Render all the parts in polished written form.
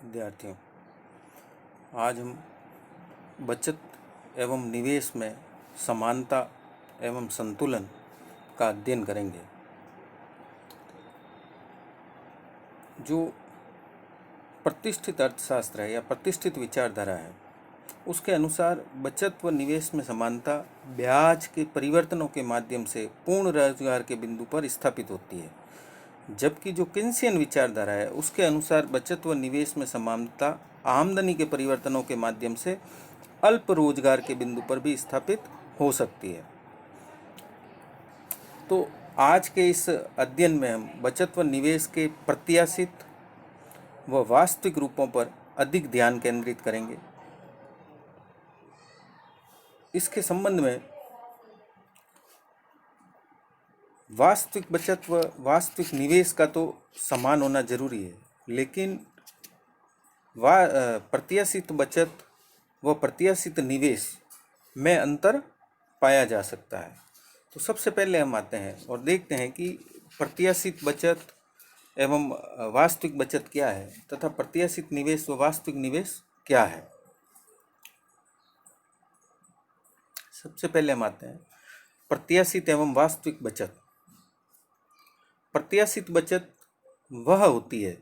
विद्यार्थियों, आज हम बचत एवं निवेश में समानता एवं संतुलन का अध्ययन करेंगे। जो प्रतिष्ठित अर्थशास्त्र है या प्रतिष्ठित विचारधारा है, उसके अनुसार बचत व निवेश में समानता ब्याज के परिवर्तनों के माध्यम से पूर्ण रोजगार के बिंदु पर स्थापित होती है, जबकि जो केन्सियन विचारधारा है उसके अनुसार बचत व निवेश में समानता आमदनी के परिवर्तनों के माध्यम से अल्प रोजगार के बिंदु पर भी स्थापित हो सकती है। तो आज के इस अध्ययन में हम बचत व निवेश के प्रत्याशित व वास्तविक रूपों पर अधिक ध्यान केंद्रित करेंगे। इसके संबंध में वास्तविक बचत व वास्तविक निवेश का तो समान होना जरूरी है, लेकिन प्रत्याशित बचत व प्रत्याशित निवेश में अंतर पाया जा सकता है। तो सबसे पहले हम आते हैं और देखते हैं कि प्रत्याशित बचत एवं वास्तविक बचत क्या है तथा प्रत्याशित निवेश व वास्तविक निवेश क्या है। सबसे पहले हम आते हैं प्रत्याशित एवं वास्तविक बचत। प्रत्याशित बचत वह होती है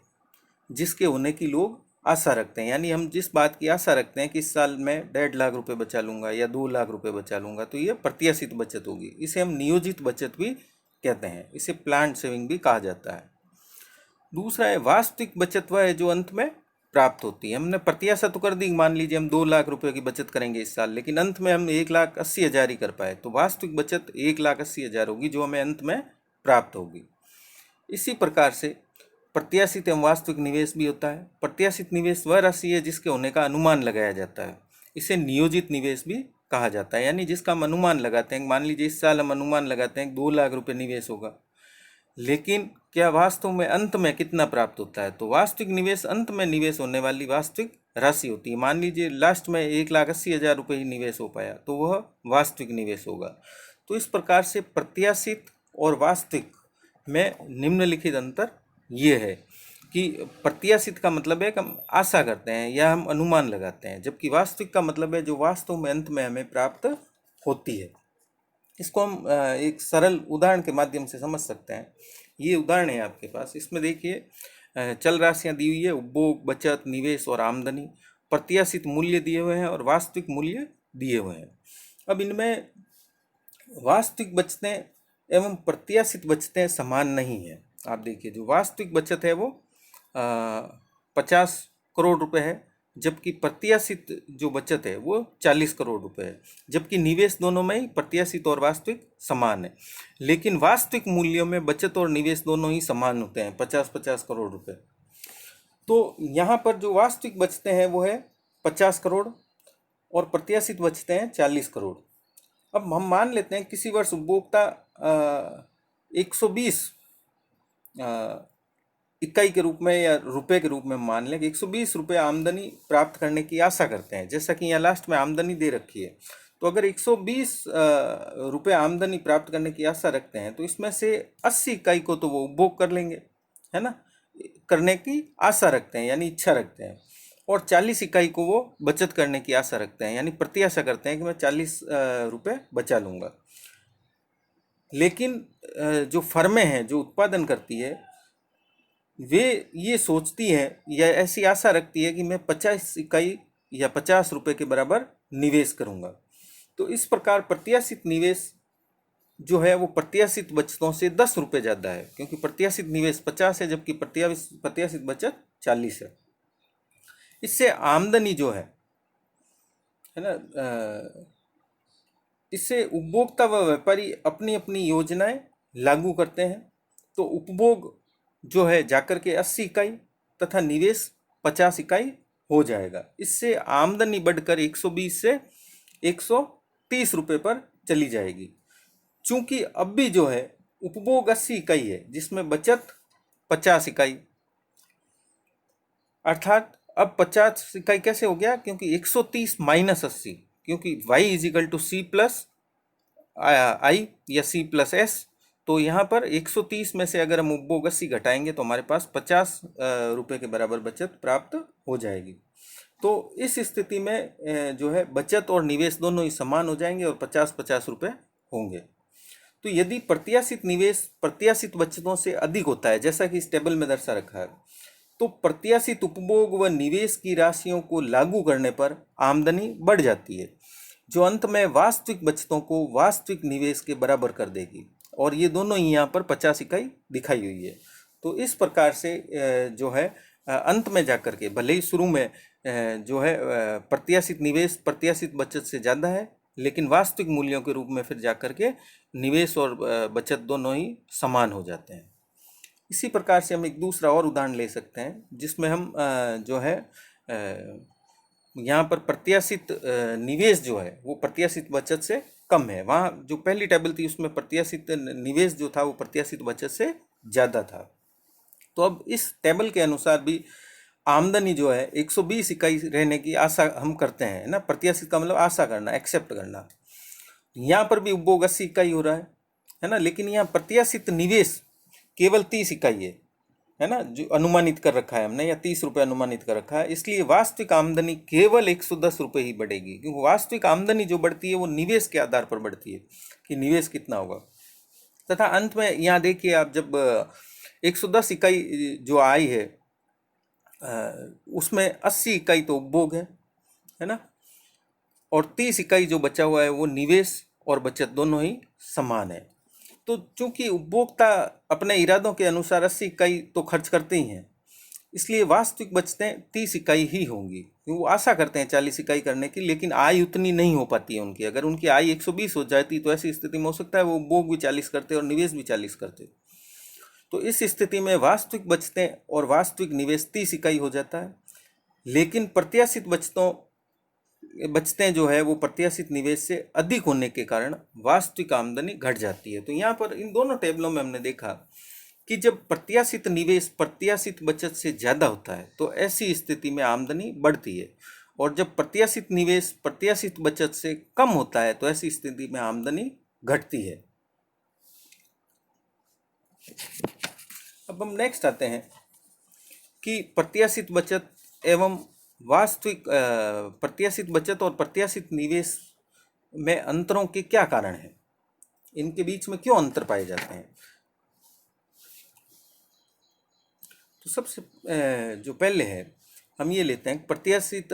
जिसके होने की लोग आशा रखते हैं, यानी हम जिस बात की आशा रखते हैं कि इस साल मैं 1.5 लाख रुपए बचा लूँगा या 2 लाख रुपए बचा लूँगा, तो ये प्रत्याशित बचत होगी। इसे हम नियोजित बचत भी कहते हैं, इसे प्लान्ड सेविंग भी कहा जाता है। दूसरा है वास्तविक बचत, वह है जो अंत में प्राप्त होती है। हमने प्रत्याशा तो कर दी, मान लीजिए हम 2 लाख रुपए की बचत करेंगे इस साल, लेकिन अंत में हम 1,80,000 ही कर पाए, तो वास्तविक बचत 1,80,000 होगी जो हमें अंत में प्राप्त होगी। इसी प्रकार से प्रत्याशित एवं वास्तविक निवेश भी होता है। प्रत्याशित निवेश वह राशि है जिसके होने का अनुमान लगाया जाता है, इसे नियोजित निवेश भी कहा जाता है, यानी जिसका हम अनुमान लगाते हैं। मान लीजिए इस साल हम अनुमान लगाते हैं 2 लाख रुपए निवेश होगा, लेकिन क्या वास्तव में अंत में कितना प्राप्त होता है, तो वास्तविक निवेश अंत में निवेश होने वाली वास्तविक राशि होती है। मान लीजिए लास्ट में 1,80,000 रुपये ही निवेश हो पाया, तो वह वास्तविक निवेश होगा। तो इस प्रकार से प्रत्याशित और वास्तविक में निम्नलिखित अंतर ये है कि प्रत्याशित का मतलब है कि हम आशा करते हैं या हम अनुमान लगाते हैं, जबकि वास्तविक का मतलब है जो वास्तव में अंत में हमें प्राप्त होती है। इसको हम एक सरल उदाहरण के माध्यम से समझ सकते हैं। ये उदाहरण है आपके पास, इसमें देखिए चल राशियाँ दी हुई है, उपभोग, बचत, निवेश और आमदनी। प्रत्याशित मूल्य दिए हुए हैं और वास्तविक मूल्य दिए हुए हैं। अब इनमें वास्तविक बचतें एवं प्रत्याशित बचतें समान नहीं है। आप देखिए जो वास्तविक बचत है वो 50 करोड़ रुपए है, जबकि प्रत्याशित जो बचत है वो 40 करोड़ रुपए है। जबकि निवेश दोनों में ही प्रत्याशित और वास्तविक समान है, लेकिन वास्तविक मूल्यों में बचत और निवेश दोनों ही समान होते हैं, 50-50 करोड़ रुपए। तो यहाँ पर जो वास्तविक बचतें हैं वो है 50 करोड़ और प्रत्याशित बचतें हैं 40 करोड़। अब हम मान लेते हैं किसी वर्ष उपभोक्ता 120 इकाई के रूप में या रुपए के रूप में मान लें कि 120 रुपये आमदनी प्राप्त करने की आशा करते हैं, जैसा कि यहाँ लास्ट में आमदनी दे रखी है। तो अगर 120 रुपये आमदनी प्राप्त करने की आशा रखते हैं तो इसमें से 80 इकाई को तो वो उपभोग कर लेंगे, है ना, करने की आशा रखते हैं यानी इच्छा रखते हैं, और 40 इकाई को वो बचत करने की आशा रखते हैं, यानी प्रत्याशा करते हैं कि मैं 40 रुपये बचा लूँगा। लेकिन जो फर्में हैं जो उत्पादन करती है वे ये सोचती है या ऐसी आशा रखती है कि मैं 50 इकाई या 50 रुपये के बराबर निवेश करूँगा। तो इस प्रकार प्रत्याशित निवेश जो है वो प्रत्याशित बचतों से 10 रुपये ज़्यादा है, क्योंकि प्रत्याशित निवेश 50 है जबकि प्रत्याशित बचत 40 है। इससे आमदनी जो है ना, इससे उपभोक्ता व व्यापारी अपनी अपनी योजनाएं लागू करते हैं। तो उपभोग जो है जाकर के 80 इकाई तथा निवेश 50 इकाई हो जाएगा। इससे आमदनी बढ़कर 120 से 130 रुपये पर चली जाएगी। चूंकि अब भी जो है उपभोग 80 इकाई है जिसमें बचत 50 इकाई, अर्थात अब 50 इकाई कैसे हो गया, क्योंकि 130 माइनस 80, क्योंकि y is equal to C plus i या सी प्लस एस, तो यहाँ पर 130 में से अगर हम उपभोग 80 घटाएंगे तो हमारे पास 50 रुपये के बराबर बचत प्राप्त हो जाएगी। तो इस स्थिति में जो है बचत और निवेश दोनों ही समान हो जाएंगे और 50-50 रुपये होंगे। तो यदि प्रत्याशित निवेश प्रत्याशित बचतों से अधिक होता है, जैसा कि इस टेबल में दर्शा रखा है, तो प्रत्याशित उपभोग व निवेश की राशियों को लागू करने पर आमदनी बढ़ जाती है, जो अंत में वास्तविक बचतों को वास्तविक निवेश के बराबर कर देगी। और ये दोनों ही यहाँ पर 50 इकाई दिखाई हुई है। तो इस प्रकार से जो है अंत में जाकर के भले ही शुरू में जो है प्रत्याशित निवेश प्रत्याशित बचत से ज़्यादा है, लेकिन वास्तविक मूल्यों के रूप में फिर जाकर के निवेश और बचत दोनों ही समान हो जाते हैं। इसी प्रकार से हम एक दूसरा और उदाहरण ले सकते हैं, जिसमें हम जो है यहाँ पर प्रत्याशित निवेश जो है वो प्रत्याशित बचत से कम है। वहाँ जो पहली टेबल थी उसमें प्रत्याशित निवेश जो था वो प्रत्याशित बचत से ज़्यादा था। तो अब इस टेबल के अनुसार भी आमदनी जो है 120 इकाई रहने की आशा हम करते हैं ना। प्रत्याशित का मतलब आशा करना, एक्सेप्ट करना। यहाँ पर भी उपभोग 80 इकाई हो रहा है ना, लेकिन यहाँ प्रत्याशित निवेश केवल 30 इकाई है ना, जो अनुमानित कर रखा है हमने, या 30 रुपये अनुमानित कर रखा है। इसलिए वास्तविक आमदनी केवल 110 रुपये ही बढ़ेगी, क्योंकि वास्तविक आमदनी जो बढ़ती है वो निवेश के आधार पर बढ़ती है कि निवेश कितना होगा। तथा अंत में यहाँ देखिए आप, जब 110 इकाई जो आई है उसमें 80 इकाई तो उपभोग है ना, और 30 इकाई जो बचा हुआ है वो निवेश और बचत दोनों ही समान है। तो चूंकि उपभोक्ता अपने इरादों के अनुसार 80 इकाई तो खर्च करते ही हैं, इसलिए वास्तविक बचतें 30 इकाई ही होंगी। वो आशा करते हैं 40 इकाई करने की, लेकिन आय उतनी नहीं हो पाती है उनकी। अगर उनकी आय 120 हो जाती तो ऐसी स्थिति में हो सकता है वो उपभोग भी 40 करते और निवेश भी 40 करते। तो इस स्थिति में वास्तविक बचतें और वास्तविक निवेश 30 इकाई हो जाता है, लेकिन प्रत्याशित बचतें जो है वो प्रत्याशित निवेश से अधिक होने के कारण वास्तविक आमदनी घट जाती है। तो यहाँ पर इन दोनों टेबलों में हमने देखा कि जब प्रत्याशित निवेश प्रत्याशित बचत से ज़्यादा होता है तो ऐसी स्थिति में आमदनी बढ़ती है, और जब प्रत्याशित निवेश प्रत्याशित बचत से कम होता है तो ऐसी स्थिति में आमदनी घटती है। अब हम नेक्स्ट आते हैं कि प्रत्याशित बचत एवं वास्तविक प्रत्याशित बचत और प्रत्याशित निवेश में अंतरों के क्या कारण हैं, इनके बीच में क्यों अंतर पाए जाते हैं। तो सबसे जो पहले है हम ये लेते हैं प्रत्याशित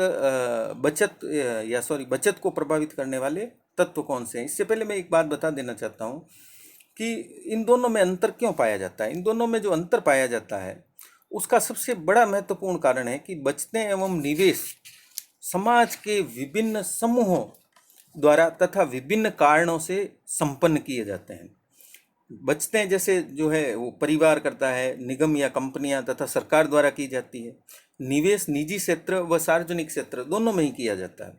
बचत को प्रभावित करने वाले तत्व कौन से हैं। इससे पहले मैं एक बात बता देना चाहता हूँ कि इन दोनों में अंतर क्यों पाया जाता है। इन दोनों में जो अंतर पाया जाता है उसका सबसे बड़ा महत्वपूर्ण कारण है कि बचतें एवं निवेश समाज के विभिन्न समूहों द्वारा तथा विभिन्न कारणों से संपन्न किए जाते हैं। बचतें जैसे जो है वो परिवार करता है, निगम या कंपनियां तथा सरकार द्वारा की जाती है। निवेश निजी क्षेत्र व सार्वजनिक क्षेत्र दोनों में ही किया जाता है।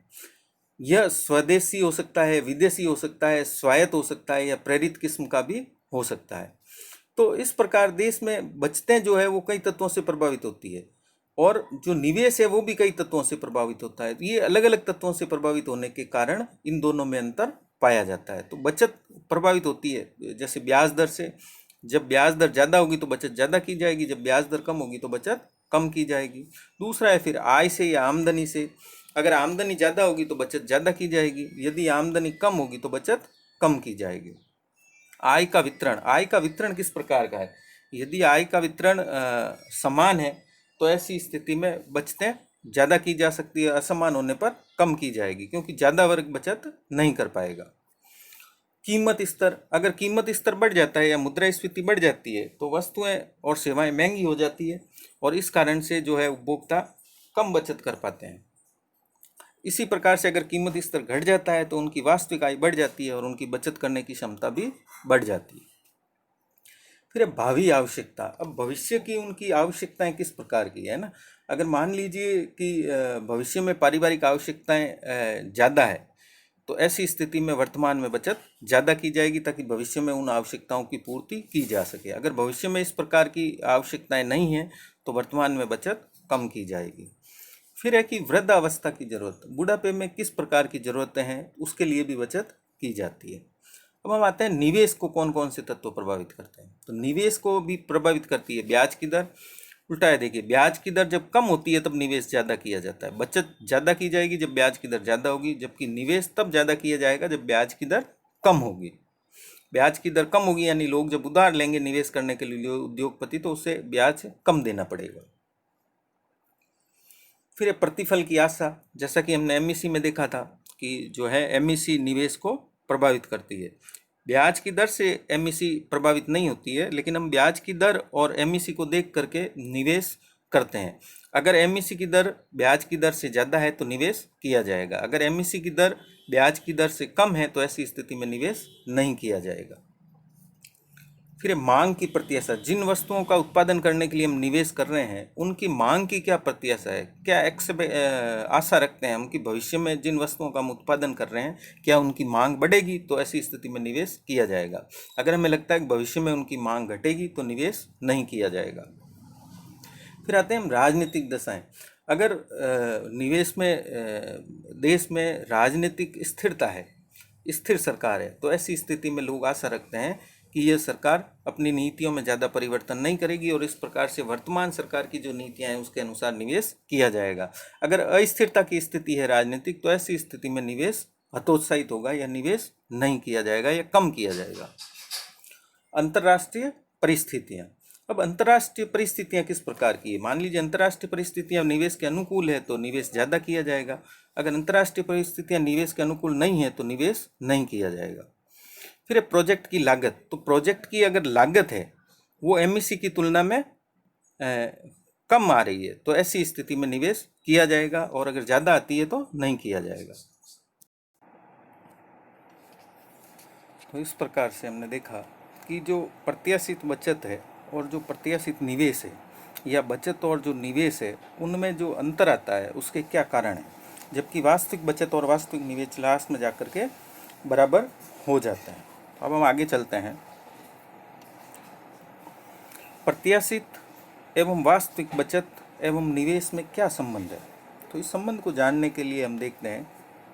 यह स्वदेशी हो सकता है, विदेशी हो सकता है, स्वायत्त हो सकता है या प्रेरित किस्म का भी हो सकता है। तो इस प्रकार देश में बचतें जो है वो कई तत्वों से प्रभावित होती है, और जो निवेश है वो भी कई तत्वों से प्रभावित होता है। ये अलग अलग तत्वों से प्रभावित होने के कारण इन दोनों में अंतर पाया जाता है। तो बचत प्रभावित होती है जैसे ब्याज दर से। जब ब्याज दर ज़्यादा होगी तो बचत ज़्यादा की जाएगी, जब ब्याज दर कम होगी तो बचत कम की जाएगी। दूसरा है फिर आय से या आमदनी से। अगर आमदनी ज़्यादा होगी तो बचत ज़्यादा की जाएगी, यदि आमदनी कम होगी तो बचत कम की जाएगी। आय का वितरण किस प्रकार का है। यदि आय का वितरण समान है तो ऐसी स्थिति में बचतें ज़्यादा की जा सकती है, असमान होने पर कम की जाएगी, क्योंकि ज़्यादा वर्ग बचत नहीं कर पाएगा। कीमत स्तर, अगर कीमत स्तर बढ़ जाता है या मुद्रास्फीति बढ़ जाती है तो वस्तुएं और सेवाएं महंगी हो जाती है, और इस कारण से जो है उपभोक्ता कम बचत कर पाते हैं। इसी प्रकार से अगर कीमत स्तर घट जाता है तो उनकी वास्तविक आय बढ़ जाती है और उनकी बचत करने की क्षमता भी बढ़ जाती है। फिर भावी आवश्यकता। अब भविष्य की उनकी आवश्यकताएं किस प्रकार की है ना। अगर मान लीजिए कि भविष्य में पारिवारिक आवश्यकताएं ज़्यादा है तो ऐसी स्थिति में वर्तमान में बचत ज़्यादा की जाएगी ताकि भविष्य में उन आवश्यकताओं की पूर्ति की जा सके। अगर भविष्य में इस प्रकार की आवश्यकताएं नहीं हैं तो वर्तमान में बचत कम की जाएगी। फिर है कि वृद्धावस्था की जरूरत, बुढ़ापे में किस प्रकार की ज़रूरतें हैं उसके लिए भी बचत की जाती है। अब हम आते हैं निवेश को कौन कौन से तत्व प्रभावित करते हैं। तो निवेश को भी प्रभावित करती है ब्याज की दर। उल्टा है, देखिए ब्याज की दर जब कम होती है तब निवेश ज़्यादा किया जाता है। बचत ज़्यादा की जाएगी जब ब्याज की दर ज़्यादा होगी, जबकि निवेश तब ज़्यादा किया जाएगा जब ब्याज की दर कम होगी। ब्याज की दर कम होगी यानी लोग जब उधार लेंगे निवेश करने के लिए उद्योगपति, तो उसे ब्याज कम देना पड़ेगा। फिर प्रतिफल की आशा, जैसा कि हमने एमईसी में देखा था कि जो है एमईसी निवेश को प्रभावित करती है। ब्याज की दर से एमईसी प्रभावित नहीं होती है, लेकिन हम ब्याज की दर और एमईसी को देख करके निवेश करते हैं। अगर एमईसी की दर ब्याज की दर से ज़्यादा है तो निवेश किया जाएगा। अगर एमईसी की दर ब्याज की दर से कम है तो ऐसी स्थिति में निवेश नहीं किया जाएगा। फिर मांग की प्रत्याशा, जिन वस्तुओं का उत्पादन करने के लिए हम निवेश कर रहे हैं उनकी मांग की क्या प्रत्याशा है, क्या आशा रखते हैं हम कि भविष्य में जिन वस्तुओं का हम उत्पादन कर रहे हैं क्या उनकी मांग बढ़ेगी, तो ऐसी स्थिति में निवेश किया जाएगा। अगर हमें लगता है कि भविष्य में उनकी मांग घटेगी तो निवेश नहीं किया जाएगा। फिर आते हैं हम राजनीतिक दशाएं। अगर निवेश में देश में राजनीतिक स्थिरता है, स्थिर सरकार है, तो ऐसी स्थिति में लोग आशा रखते हैं कि यह सरकार अपनी नीतियों में ज़्यादा परिवर्तन नहीं करेगी और इस प्रकार से वर्तमान सरकार की जो नीतियां हैं उसके अनुसार निवेश किया जाएगा। अगर अस्थिरता की स्थिति है राजनीतिक, तो ऐसी स्थिति में निवेश हतोत्साहित होगा या निवेश नहीं किया जाएगा या कम किया जाएगा। अंतर्राष्ट्रीय परिस्थितियाँ। अब अंतर्राष्ट्रीय परिस्थितियाँ किस प्रकार की है। मान लीजिए अंतर्राष्ट्रीय परिस्थितियाँ निवेश के अनुकूल है तो निवेश ज़्यादा किया जाएगा। अगर अंतर्राष्ट्रीय परिस्थितियाँ निवेश के अनुकूल नहीं है तो निवेश नहीं किया जाएगा। फिर प्रोजेक्ट की लागत, तो प्रोजेक्ट की अगर लागत है वो एमईसी की तुलना में कम आ रही है तो ऐसी स्थिति में निवेश किया जाएगा, और अगर ज़्यादा आती है तो नहीं किया जाएगा। तो इस प्रकार से हमने देखा कि जो प्रत्याशित बचत है और जो प्रत्याशित निवेश है, या बचत और जो निवेश है उनमें जो अंतर आता है उसके क्या कारण है, जबकि वास्तविक बचत और वास्तविक निवेश लास्ट में जाकर के बराबर हो जाते हैं। अब हम आगे चलते हैं। प्रत्याशित एवं वास्तविक बचत एवं निवेश में क्या संबंध है। तो इस संबंध को जानने के लिए हम देखते हैं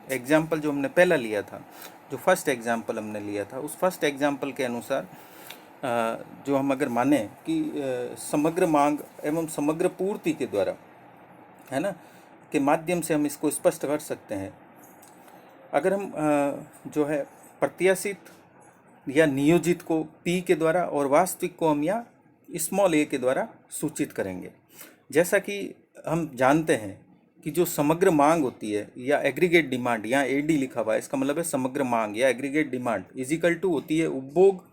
एग्जाम्पल जो हमने पहला लिया था, जो फर्स्ट एग्जाम्पल हमने लिया था, उस फर्स्ट एग्जाम्पल के अनुसार जो हम अगर माने कि समग्र मांग एवं समग्र पूर्ति के द्वारा, है ना, के माध्यम से हम इसको स्पष्ट कर सकते हैं। अगर हम जो है प्रत्याशित या नियोजित को P के द्वारा और वास्तविक को हम या स्मॉल a के द्वारा सूचित करेंगे। जैसा कि हम जानते हैं कि जो समग्र मांग होती है या एग्रीगेट डिमांड, यहाँ AD लिखा हुआ है, इसका मतलब है समग्र मांग या aggregate demand is equal to होती है उपभोग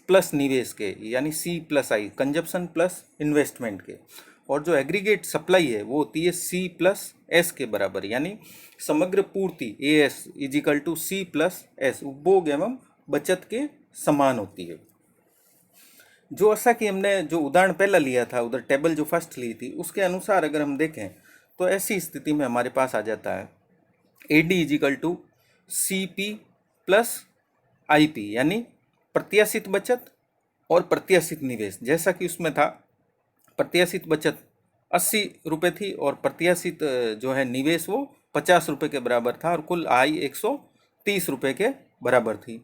प्लस निवेश के, यानी C+I, कंजप्शन प्लस इन्वेस्टमेंट के। और जो एग्रीगेट सप्लाई है वो होती है C+S के बराबर, यानी समग्र पूर्ति AS is equal to C+S, उपभोग एवं बचत के समान होती है। जो ऐसा कि हमने जो उदाहरण पहला लिया था, उधर टेबल जो फर्स्ट ली थी उसके अनुसार अगर हम देखें तो ऐसी स्थिति में हमारे पास आ जाता है AD is equal to CP+IP, यानी प्रत्याशित बचत और प्रत्याशित निवेश। जैसा कि उसमें था प्रत्याशित बचत 80 रुपये थी और प्रत्याशित जो है निवेश वो 50 रुपये के बराबर था, और कुल आय 130 रुपये के बराबर थी।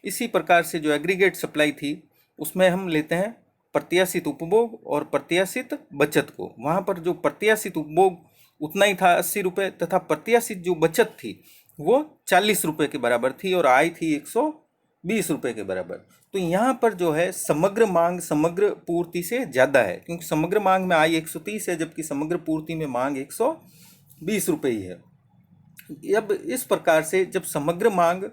इसी प्रकार से जो एग्रीगेट सप्लाई थी उसमें हम लेते हैं प्रत्याशित उपभोग और प्रत्याशित बचत को। वहाँ पर जो प्रत्याशित उपभोग उतना ही था 80 रुपये, तथा प्रत्याशित जो बचत थी वो 40 रुपये के बराबर थी और आय थी 120 रुपये के बराबर। तो यहाँ पर जो है समग्र मांग समग्र पूर्ति से ज़्यादा है, क्योंकि समग्र मांग में आय 130 है जबकि समग्र पूर्ति में मांग 120 रुपये ही है। अब इस प्रकार से जब समग्र मांग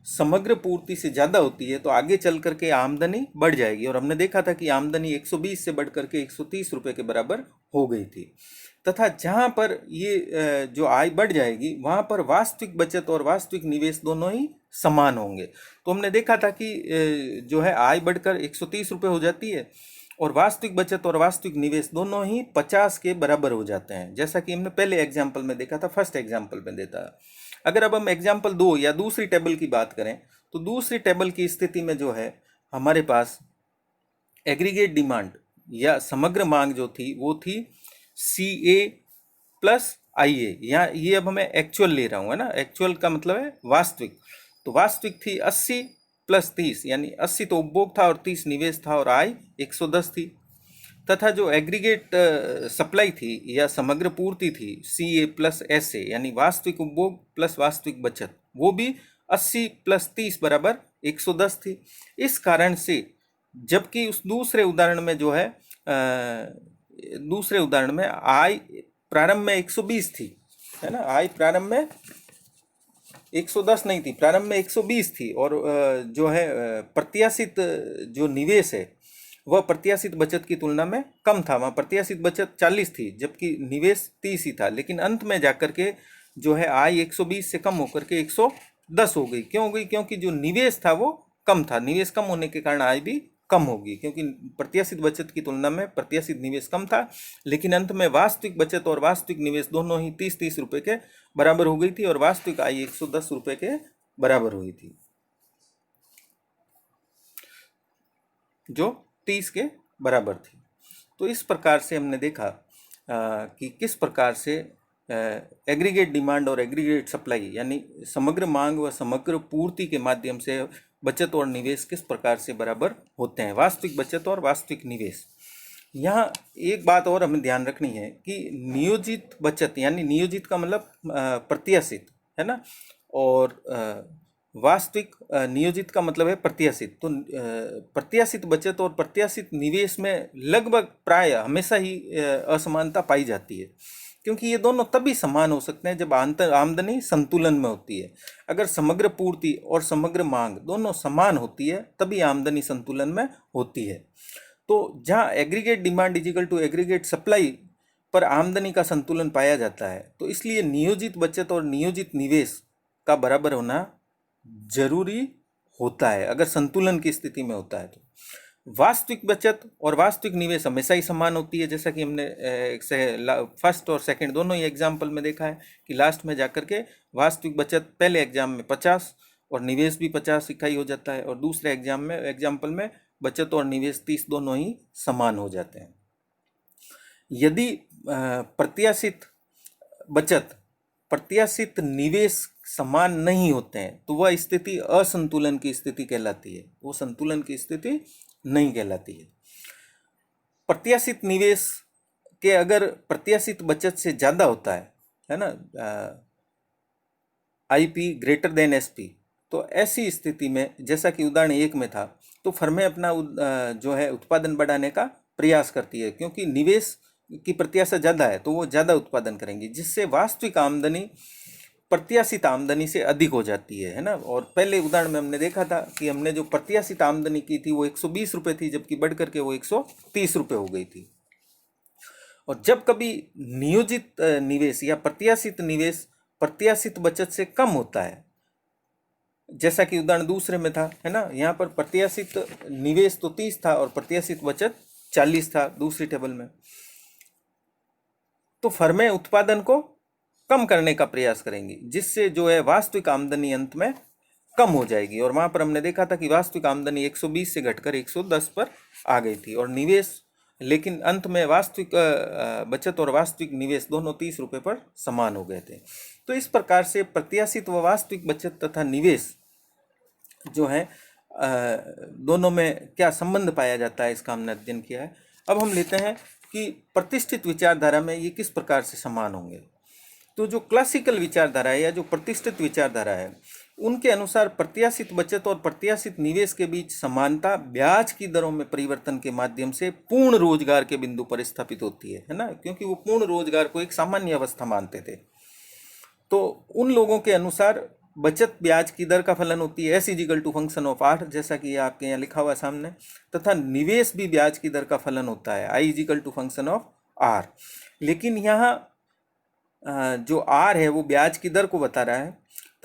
समग्र पूर्ति से ज़्यादा होती है तो आगे चल करके आमदनी बढ़ जाएगी, और हमने देखा था कि आमदनी 120 से बढ़ करके 130 रुपये के बराबर हो गई थी। तथा जहाँ पर ये जो आय बढ़ जाएगी वहाँ पर वास्तविक बचत और वास्तविक निवेश दोनों ही समान होंगे। तो हमने देखा था कि जो है आय बढ़कर 130 रुपये हो जाती है और वास्तविक बचत और वास्तविक निवेश दोनों ही 50 के बराबर हो जाते हैं, जैसा कि हमने पहले एग्जाम्पल में देखा था, फर्स्ट एग्जाम्पल में देता है। अगर अब हम एग्जाम्पल 2 या दूसरी टेबल की बात करें तो दूसरी टेबल की स्थिति में जो है हमारे पास एग्रीगेट डिमांड या समग्र मांग जो थी वो थी CA+IA, यहाँ ये अब मैं एक्चुअल ले रहा हूँ, है ना, एक्चुअल का मतलब है वास्तविक। तो वास्तविक थी 80 प्लस 30 यानी 80 तो उपभोग था और 30 निवेश था और आय 110 थी। तथा जो एग्रीगेट सप्लाई थी या समग्र पूर्ति थी CA प्लस SA यानी वास्तविक उपभोग प्लस वास्तविक बचत, वो भी 80 प्लस 30 बराबर 110 थी। इस कारण से जबकि उस दूसरे उदाहरण में जो है दूसरे उदाहरण में आय प्रारंभ में 120 थी, है ना, आय प्रारंभ में 110 नहीं थी, प्रारंभ में 120 थी और जो है प्रत्याशित जो निवेश है वह प्रत्याशित बचत की तुलना में कम था। वहाँ प्रत्याशित बचत 40 थी जबकि निवेश 30 ही था, लेकिन अंत में जाकर के जो है आय 120 से कम होकर के 110 हो गई। क्यों हो गई? क्योंकि जो निवेश था वो कम था, निवेश कम होने के कारण आय भी कम होगी, क्योंकि प्रत्याशित बचत की तुलना में प्रत्याशित निवेश कम था, लेकिन अंत में वास्तविक बचत और वास्तविक निवेश दोनों ही 30-30 रुपये के बराबर हो गई थी और वास्तविक आय 110 रुपये के बराबर हुई थी, जो 30 के बराबर थी। तो इस प्रकार से हमने देखा कि किस प्रकार से एग्रीगेट डिमांड और एग्रीगेट सप्लाई यानी समग्र मांग व समग्र पूर्ति के माध्यम से बचत और निवेश किस प्रकार से बराबर होते हैं, वास्तविक बचत और वास्तविक निवेश। यहाँ एक बात और हमें ध्यान रखनी है कि नियोजित बचत यानी नियोजित का मतलब प्रत्याशित, है ना, और वास्तविक नियोजित का मतलब है प्रत्याशित। तो प्रत्याशित बचत और प्रत्याशित निवेश में लगभग प्राय हमेशा ही असमानता पाई जाती है, क्योंकि ये दोनों तभी समान हो सकते हैं जब आमदनी संतुलन में होती है। अगर समग्र पूर्ति और समग्र मांग दोनों समान होती है तभी आमदनी संतुलन में होती है। तो जहाँ aggregate demand is equal to aggregate supply पर आमदनी का संतुलन पाया जाता है, तो इसलिए नियोजित बचत और नियोजित निवेश का बराबर होना जरूरी होता है अगर संतुलन की स्थिति में होता है। तो वास्तविक बचत और वास्तविक निवेश हमेशा ही समान होती है, जैसा कि हमने फर्स्ट और सेकंड दोनों ही एग्जाम्पल में देखा है कि लास्ट में जाकर के वास्तविक बचत पहले एग्जाम में 50 और निवेश भी 50 इकाई हो जाता है, और दूसरे एग्जाम्पल में बचत और निवेश 30 दोनों ही समान हो जाते हैं। यदि प्रत्याशित बचत प्रत्याशित निवेश समान नहीं होते हैं तो वह स्थिति असंतुलन की स्थिति कहलाती है, वो संतुलन की स्थिति नहीं कहलाती है। प्रत्याशित निवेश के अगर प्रत्याशित बचत से ज़्यादा होता है ना, IP ग्रेटर देन SP, तो ऐसी स्थिति में जैसा कि उदाहरण 1 में था, तो फर्में अपना जो है उत्पादन बढ़ाने का प्रयास करती है, क्योंकि निवेश की प्रत्याशा ज़्यादा है तो वो ज़्यादा उत्पादन करेंगी, जिससे वास्तविक आमदनी प्रत्याशित आमदनी से अधिक हो जाती है ना। और पहले उदाहरण में हमने देखा था कि हमने जो प्रत्याशित आमदनी की थी वो 120 रुपये थी, जबकि बढ़ करके वो 130 रुपये हो गई थी। और जब कभी नियोजित निवेश या प्रत्याशित निवेश प्रत्याशित बचत से कम होता है, जैसा कि उदाहरण दूसरे में था, है ना, यहाँ पर प्रत्याशित निवेश तो 30 था और प्रत्याशित बचत 40 था दूसरी टेबल में, तो फर्में उत्पादन को कम करने का प्रयास करेंगी, जिससे जो है वास्तविक आमदनी अंत में कम हो जाएगी। और वहाँ पर हमने देखा था कि वास्तविक आमदनी 120 से घटकर 110 पर आ गई थी, और निवेश लेकिन अंत में वास्तविक बचत और वास्तविक निवेश दोनों 30 रुपये पर समान हो गए थे। तो इस प्रकार से प्रत्याशित व वास्तविक बचत तथा निवेश जो है दोनों में क्या संबंध पाया जाता है, इसका हमने अध्ययन किया है। अब हम लेते हैं कि प्रतिष्ठित विचारधारा में ये किस प्रकार से समान होंगे। तो जो क्लासिकल विचारधारा है या जो प्रतिष्ठित विचारधारा है, उनके अनुसार प्रत्याशित बचत और प्रत्याशित निवेश के बीच समानता ब्याज की दरों में परिवर्तन के माध्यम से पूर्ण रोजगार के बिंदु पर स्थापित होती है ना, क्योंकि वो पूर्ण रोजगार को एक सामान्य अवस्था मानते थे। तो उन लोगों के अनुसार बचत ब्याज की दर का फलन होती है S is equal to function of R, जैसा कि आपके यहाँ लिखा हुआ सामने, तथा निवेश भी ब्याज की दर का फलन होता है I is equal to function of R। लेकिन यहाँ जो R है वो ब्याज की दर को बता रहा है,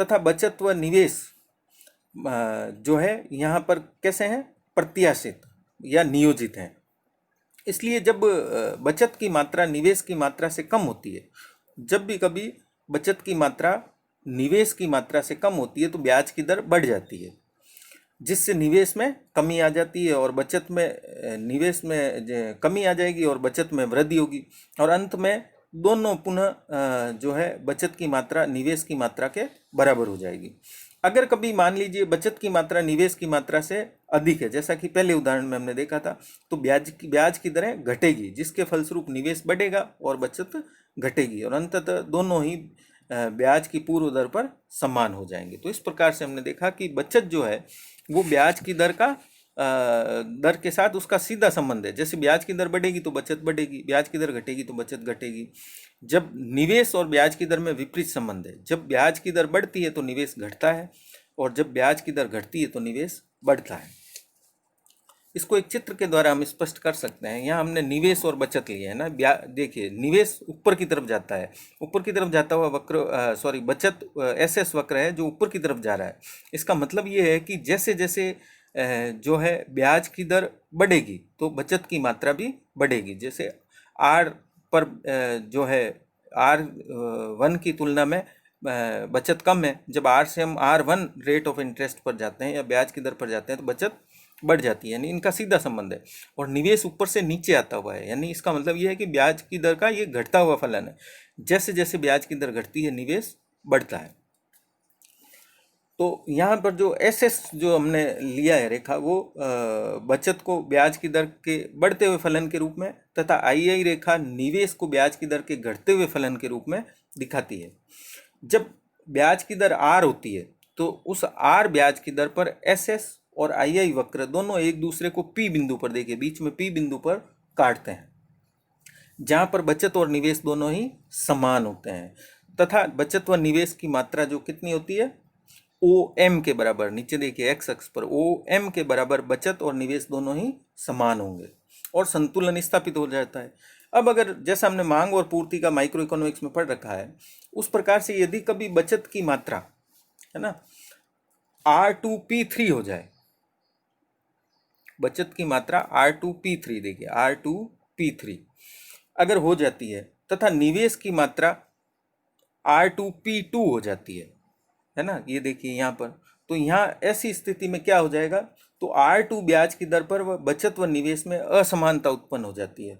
तथा बचत व निवेश जो है यहाँ पर कैसे हैं, प्रत्याशित या नियोजित हैं। इसलिए जब बचत की मात्रा निवेश की मात्रा से कम होती है, जब भी कभी बचत की मात्रा निवेश की मात्रा से कम होती है तो ब्याज की दर बढ़ जाती है, जिससे निवेश में कमी आ जाती है और बचत में निवेश में कमी आ जाएगी और बचत में वृद्धि होगी, और अंत में दोनों पुनः जो है बचत की मात्रा निवेश की मात्रा के बराबर हो जाएगी। अगर कभी मान लीजिए बचत की मात्रा निवेश की मात्रा से अधिक है, जैसा कि पहले उदाहरण में हमने देखा था, तो ब्याज की दरें घटेगी, जिसके फलस्वरूप निवेश बढ़ेगा और बचत घटेगी, और अंततः दोनों ही ब्याज की पूर्व दर पर समान हो जाएंगे। तो इस प्रकार से हमने देखा कि बचत जो है वो ब्याज की दर का दर के साथ उसका सीधा संबंध है। जैसे ब्याज की दर बढ़ेगी तो बचत बढ़ेगी, ब्याज की दर घटेगी तो बचत घटेगी। जब निवेश और ब्याज की दर में विपरीत संबंध है, जब ब्याज की दर बढ़ती है तो निवेश घटता है, और जब ब्याज की दर घटती है तो निवेश बढ़ता है। इसको एक चित्र के द्वारा हम स्पष्ट कर सकते हैं। यहाँ हमने निवेश और बचत लिए है ना। देखिए, निवेश ऊपर की तरफ जाता है, ऊपर की तरफ जाता हुआ वक्र बचत एसएस वक्र है जो ऊपर की तरफ जा रहा है। इसका मतलब ये है कि जैसे जैसे जो है ब्याज की दर बढ़ेगी तो बचत की मात्रा भी बढ़ेगी। जैसे आर पर जो है R1 की तुलना में बचत कम है, जब आर से हम R1 रेट ऑफ इंटरेस्ट पर जाते हैं या ब्याज की दर पर जाते हैं तो बचत बढ़ जाती है, यानी इनका सीधा संबंध है। और निवेश ऊपर से नीचे आता हुआ है, यानी इसका मतलब यह है कि ब्याज की दर का ये घटता हुआ फलन है। जैसे जैसे ब्याज की दर घटती है निवेश बढ़ता है। तो यहाँ पर जो एसएस जो हमने लिया है रेखा, वो बचत को ब्याज की दर के बढ़ते हुए फलन के रूप में, तथा आई रेखा निवेश को ब्याज की दर के घटते हुए फलन के रूप में दिखाती है। जब ब्याज की दर आर होती है तो उस आर ब्याज की दर पर एसएस और आई वक्र दोनों एक दूसरे को पी बिंदु पर, देखिए बीच में पी बिंदु पर काटते हैं, जहां पर बचत और निवेश दोनों ही समान होते हैं, तथा बचत व निवेश की मात्रा जो कितनी होती है, ओ एम के बराबर। नीचे देखिए एक्स अक्ष पर ओ एम के बराबर बचत और निवेश दोनों ही समान होंगे और संतुलन स्थापित हो जाता है। अब अगर जैसा हमने मांग और पूर्ति का माइक्रो इकोनॉमिक्स में पढ़ रखा है, उस प्रकार से यदि कभी बचत की मात्रा है ना R2P3 हो जाए, बचत की मात्रा R2P3, देखिए R2P3 अगर हो जाती है, तथा निवेश की मात्रा R2P2 हो जाती है ना, ये देखिए यहाँ पर, तो यहाँ ऐसी स्थिति में क्या हो जाएगा, तो R2 ब्याज की दर पर वह बचत व निवेश में असमानता उत्पन्न हो जाती है।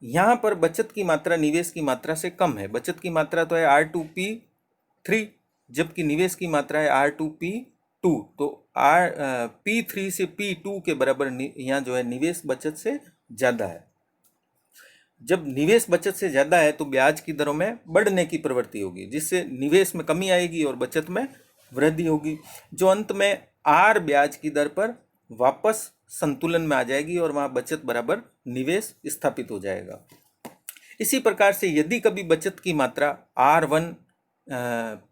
यहाँ पर बचत की मात्रा निवेश की मात्रा से कम है, बचत की मात्रा तो है R2P3 जबकि निवेश की मात्रा है R2P2, तो P3 से P2 के बराबर यहाँ जो है निवेश बचत से ज़्यादा है। जब निवेश बचत से ज़्यादा है तो ब्याज की दरों में बढ़ने की प्रवृत्ति होगी, जिससे निवेश में कमी आएगी और बचत में वृद्धि होगी, जो अंत में आर ब्याज की दर पर वापस संतुलन में आ जाएगी और वहाँ बचत बराबर निवेश स्थापित हो जाएगा। इसी प्रकार से यदि कभी बचत की मात्रा R1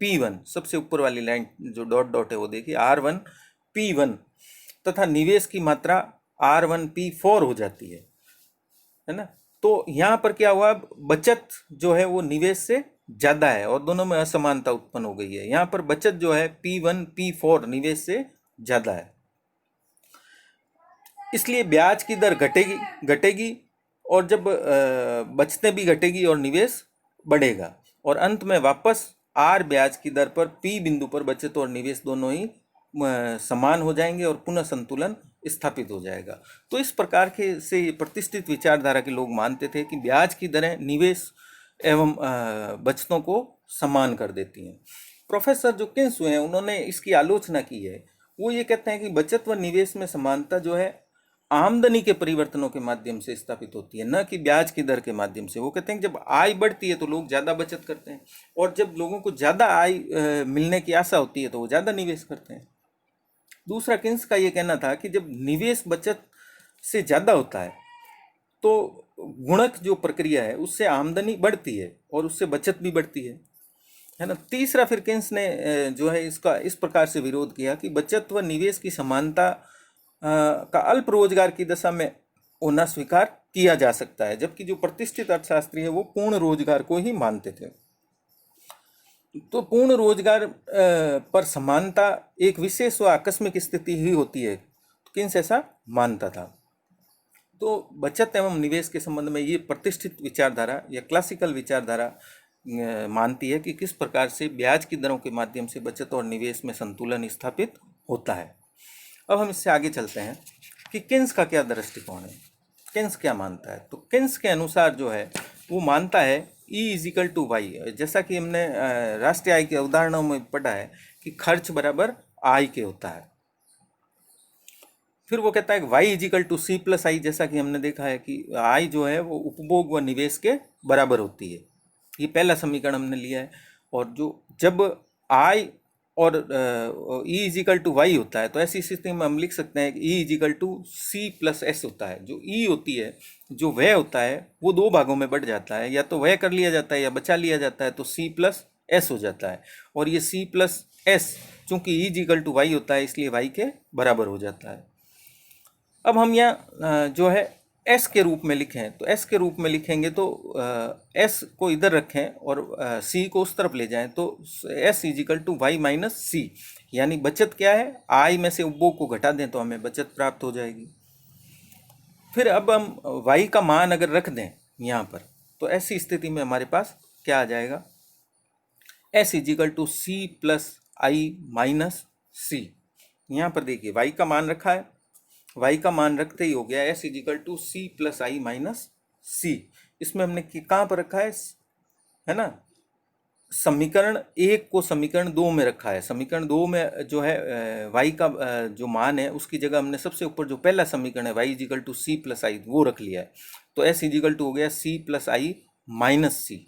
P1, सबसे ऊपर वाली लाइन जो डॉट डॉट है वो देखिए R1 P1, तथा निवेश की मात्रा R1 P4 हो जाती है ना, तो यहाँ पर क्या हुआ, बचत जो है वो निवेश से ज़्यादा है और दोनों में असमानता उत्पन्न हो गई है। यहाँ पर बचत जो है P1 P4 निवेश से ज़्यादा है, इसलिए ब्याज की दर घटेगी और जब बचतें भी घटेगी और निवेश बढ़ेगा, और अंत में वापस आर ब्याज की दर पर पी बिंदु पर बचत और निवेश दोनों ही समान हो जाएंगे और पुनः संतुलन स्थापित हो जाएगा। तो इस प्रकार के से प्रतिष्ठित विचारधारा के लोग मानते थे कि ब्याज की दरें निवेश एवं बचतों को समान कर देती हैं। प्रोफेसर जो किन्स हुए हैं उन्होंने इसकी आलोचना की है। वो ये कहते हैं कि बचत व निवेश में समानता जो है आमदनी के परिवर्तनों के माध्यम से स्थापित होती है, न कि ब्याज की दर के माध्यम से। वो कहते हैं कि जब आय बढ़ती है तो लोग ज़्यादा बचत करते हैं, और जब लोगों को ज़्यादा आय मिलने की आशा होती है तो वो ज़्यादा निवेश करते हैं। दूसरा किन्स का ये कहना था कि जब निवेश बचत से ज़्यादा होता है तो गुणक जो प्रक्रिया है उससे आमदनी बढ़ती है और उससे बचत भी बढ़ती है ना। तीसरा फिर किन्स ने जो है इसका इस प्रकार से विरोध किया कि बचत व निवेश की समानता का अल्प रोजगार की दशा में होना स्वीकार किया जा सकता है, जबकि जो प्रतिष्ठित अर्थशास्त्री है वो पूर्ण रोजगार को ही मानते थे। तो पूर्ण रोजगार पर समानता एक विशेष व आकस्मिक स्थिति ही होती है, तो किन्स ऐसा मानता था। तो बचत एवं निवेश के संबंध में ये प्रतिष्ठित विचारधारा या क्लासिकल विचारधारा मानती है कि किस प्रकार से ब्याज की दरों के माध्यम से बचत और निवेश में संतुलन स्थापित होता है। अब हम इससे आगे चलते हैं कि किन्स का क्या दृष्टिकोण है, किन्स क्या मानता है। तो किन्स के अनुसार जो है वो मानता है E = Y, जैसा कि हमने राष्ट्रीय आय के उदाहरणों में पढ़ा है कि खर्च बराबर आई के होता है। फिर वो कहता है कि y equal to C plus i, जैसा कि हमने देखा है कि आई जो है वो उपभोग व निवेश के बराबर होती है। ये पहला समीकरण हमने लिया है। और जो जब आई और ई इजिकल टू वाई होता है तो ऐसी स्थिति में हम लिख सकते हैं कि e equal to C plus s होता है। जो ई होती है, जो वह होता है, वो दो भागों में बढ़ जाता है, या तो वह कर लिया जाता है या बचा लिया जाता है, तो सी प्लस एस हो जाता है। और ये सी प्लस एस चूंकि ई इजिकल टू वाई होता है इसलिए वाई के बराबर हो जाता है। अब हम यहाँ जो है एस के रूप में लिखें, तो एस के रूप में लिखेंगे तो एस को इधर रखें और सी को उस तरफ ले जाएं, तो s equal to y minus c, यानी बचत क्या है, आई में से उपभोग को घटा दें तो हमें बचत प्राप्त हो जाएगी। फिर अब हम वाई का मान अगर रख दें यहाँ पर, तो ऐसी स्थिति में हमारे पास क्या आ जाएगा, s equal to C plus i minus c. यहाँ पर देखिए वाई का मान रखा है, y का मान रखते ही हो गया s equal to C plus i minus c. इसमें हमने कहाँ पर रखा है ना, समीकरण 1 को समीकरण 2 में रखा है। समीकरण 2 में जो है y का जो मान है उसकी जगह हमने सबसे ऊपर जो पहला समीकरण है y is equal to C plus I वो रख लिया है। तो s इजिकल टू हो गया सी प्लस आई माइनस सी।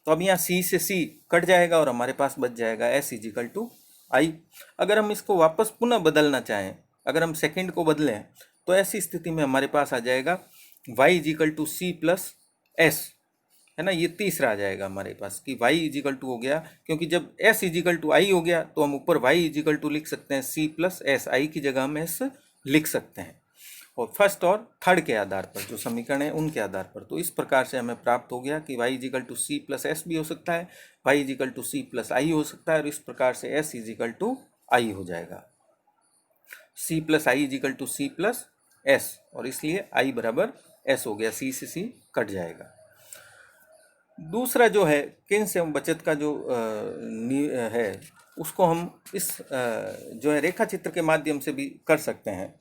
तो अब यहाँ c से c कट जाएगा और हमारे पास बच जाएगा s इजिकल टू आई। अगर हम इसको वापस पुनः बदलना चाहें, अगर हम सेकंड को बदलें, तो ऐसी स्थिति में हमारे पास आ जाएगा y is equal to C plus S, है ना। ये तीसरा आ जाएगा हमारे पास कि y इजिकल टू हो गया, क्योंकि जब s इजिकल टू आई हो गया तो हम ऊपर y इजिकल टू लिख सकते हैं c प्लस एस, आई की जगह हम s लिख सकते हैं। और फर्स्ट और थर्ड के आधार पर जो समीकरण है उनके आधार पर, तो इस प्रकार से हमें प्राप्त हो गया कि y is equal to C plus S भी हो सकता है, y is equal to C plus I हो सकता है, और इस प्रकार से s इजिकल टू आई हो जाएगा। c plus I is equal to C plus S, और इसलिए i बराबर s हो गया, c से c कट जाएगा। दूसरा जो है किन्स एवं बचत का जो है उसको हम इस जो है रेखा चित्र के माध्यम से भी कर सकते हैं।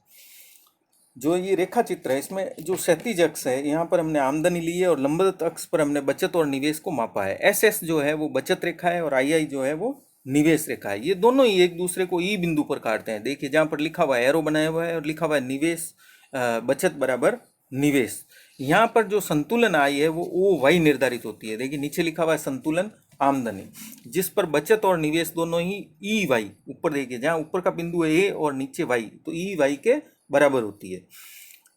जो ये रेखा चित्र है इसमें जो क्षैतिज अक्ष है यहाँ पर हमने आमदनी ली है और लंबवत अक्ष पर हमने बचत और निवेश को मापा है। एस जो है वो बचत रेखा है और आई जो है वो निवेश रेखा है। ये दोनों ही एक दूसरे को ई बिंदु पर काटते हैं। देखिए जहाँ पर लिखा हुआ है एरो बनाया हुआ है और लिखा हुआ है निवेश बचत बराबर निवेश। यहाँ पर जो संतुलन आई है वो ओ वाई निर्धारित होती है। देखिए नीचे लिखा हुआ है संतुलन आमदनी, जिस पर बचत और निवेश दोनों ही ई वाई, ऊपर देखिए जहाँ ऊपर का बिंदु है ए और नीचे वाई, तो ई वाई के बराबर होती है।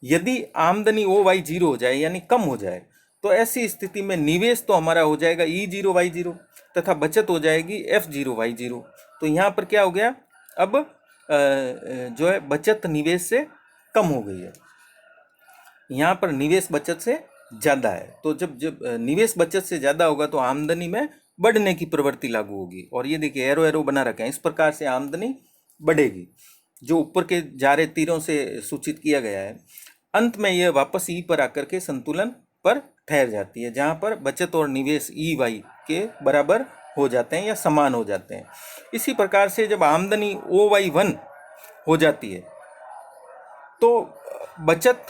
यदि आमदनी ओ वाई जीरो हो जाए यानी कम हो जाए, तो ऐसी स्थिति में निवेश तो हमारा हो जाएगा ई जीरो वाई जीरो तथा बचत हो जाएगी एफ जीरो वाई जीरो। तो यहाँ पर क्या हो गया, अब जो है बचत निवेश से कम हो गई है, यहाँ पर निवेश बचत से ज़्यादा है। तो जब निवेश बचत से ज़्यादा होगा तो आमदनी में बढ़ने की प्रवृत्ति लागू होगी। और ये देखिए एरो एरो बना रखे हैं, इस प्रकार से आमदनी बढ़ेगी जो ऊपर के जा रहे तीरों से सूचित किया गया है। अंत में यह वापस ई पर आकर के संतुलन पर ठहर जाती है, जहाँ पर बचत और निवेश ई वाई के बराबर हो जाते हैं या समान हो जाते हैं। इसी प्रकार से जब आमदनी ओ वाई वन हो जाती है तो बचत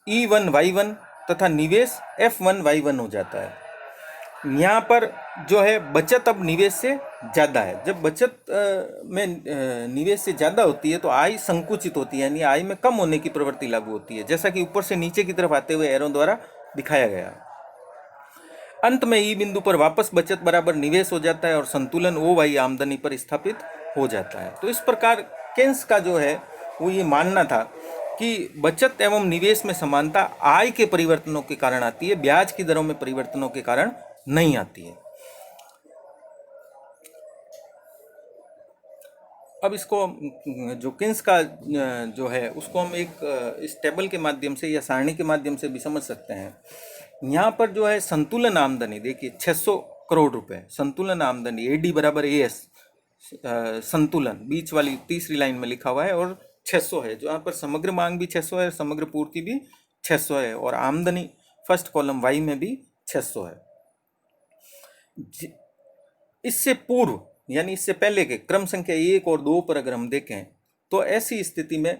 ई वन वाई वन तथा निवेश एफ वन वाई वन हो जाता है। यहाँ पर जो है बचत अब निवेश से ज़्यादा है। जब बचत में निवेश से ज़्यादा होती है तो आय संकुचित होती है, यानी आय में कम होने की प्रवृत्ति लागू होती है, जैसा कि ऊपर से नीचे की तरफ आते हुए एरो द्वारा दिखाया गया। अंत में ई बिंदु पर वापस बचत बराबर निवेश हो जाता है और संतुलन ओ वाई आमदनी पर स्थापित हो जाता है। तो इस प्रकार केन्स का जो है वो ये मानना था कि बचत एवं निवेश में समानता आय के परिवर्तनों के कारण आती है, ब्याज की दरों में परिवर्तनों के कारण नहीं आती है। अब इसको जो किन्स का जो है उसको हम एक इस टेबल के माध्यम से या सारणी के माध्यम से भी समझ सकते हैं। यहाँ पर जो है संतुलन आमदनी देखिए 600 करोड़ रुपए संतुलन आमदनी, एडी बराबर एएस, संतुलन बीच वाली तीसरी लाइन में लिखा हुआ है और 600 है। जो यहाँ पर समग्र मांग भी 600 है, समग्र पूर्ति भी 600 है और आमदनी फर्स्ट कॉलम वाई में भी 600 है। इससे पूर्व यानी इससे पहले के क्रम संख्या 1 और 2 पर अगर हम देखें तो ऐसी स्थिति में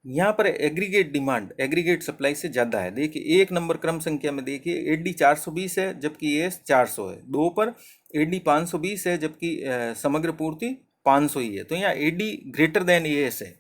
यहाँ पर एग्रीगेट डिमांड एग्रीगेट सप्लाई से ज़्यादा है। देखिए 1 नंबर क्रम संख्या में देखिए एडी 420 है जबकि एएस 400 है। 2 पर एडी 520 है जबकि समग्र पूर्ति 500 ही है, तो यहाँ AD ग्रेटर देन AS है।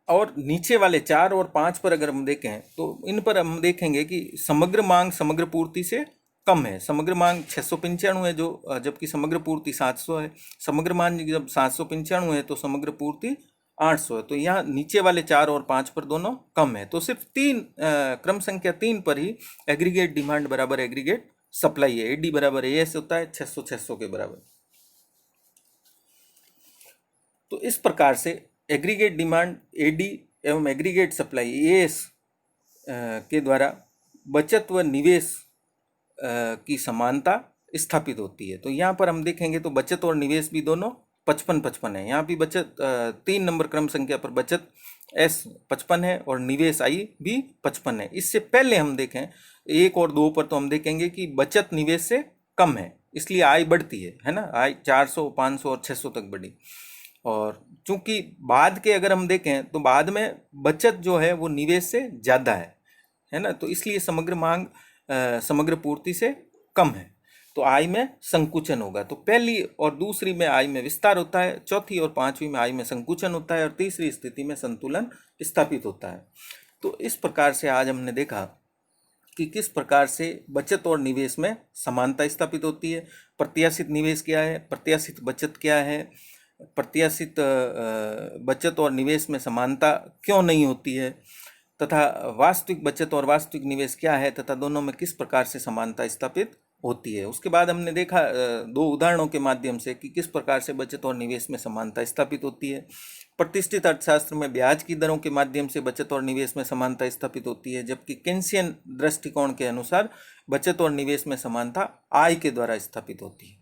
और नीचे वाले 4 और 5 पर अगर हम देखें तो इन पर हम देखेंगे कि समग्र मांग समग्र पूर्ति से कम है। समग्र मांग 695 है जो, जबकि समग्र पूर्ति 700 है। समग्र मांग जब 795 है तो समग्र पूर्ति 800 है। तो यहाँ नीचे वाले 4 और 5 पर दोनों कम है। तो सिर्फ क्रम संख्या 3 पर ही एग्रीगेट डिमांड बराबर एग्रीगेट सप्लाई है। AD बराबर AS होता है 600 के बराबर। तो इस प्रकार से एग्रीगेट डिमांड AD एवं एग्रीगेट सप्लाई AS के द्वारा बचत व निवेश की समानता स्थापित होती है। तो यहाँ पर हम देखेंगे तो बचत और निवेश भी दोनों 55-55 है। यहाँ भी बचत 3 नंबर क्रम संख्या पर बचत S 55 है और निवेश I भी 55 है। इससे पहले हम देखें 1 और 2 पर तो हम देखेंगे कि बचत निवेश से कम है, इसलिए आय बढ़ती है ना। आय 400, 500 और 600 तक बढ़ी। और चूंकि बाद के अगर हम देखें तो बाद में बचत जो है वो निवेश से ज़्यादा है ना। तो इसलिए समग्र मांग समग्र पूर्ति से कम है, तो आय में संकुचन होगा। तो पहली और दूसरी में आय में विस्तार होता है, चौथी और पांचवी में आय में संकुचन होता है और तीसरी स्थिति में संतुलन स्थापित होता है। तो इस प्रकार से आज हमने देखा कि किस प्रकार से बचत और निवेश में समानता स्थापित होती है। प्रत्याशित निवेश क्या है, प्रत्याशित बचत क्या है, प्रत्याशित बचत और निवेश में समानता क्यों नहीं होती है, तथा वास्तविक बचत और वास्तविक निवेश क्या है तथा दोनों में किस प्रकार से समानता स्थापित होती है। उसके बाद हमने देखा 2 उदाहरणों के माध्यम से कि किस प्रकार से बचत और निवेश में समानता स्थापित होती है। प्रतिष्ठित अर्थशास्त्र में ब्याज की दरों के माध्यम से बचत और निवेश में समानता स्थापित होती है, जबकि केन्सियन दृष्टिकोण के अनुसार बचत और निवेश में समानता आय के द्वारा स्थापित होती है।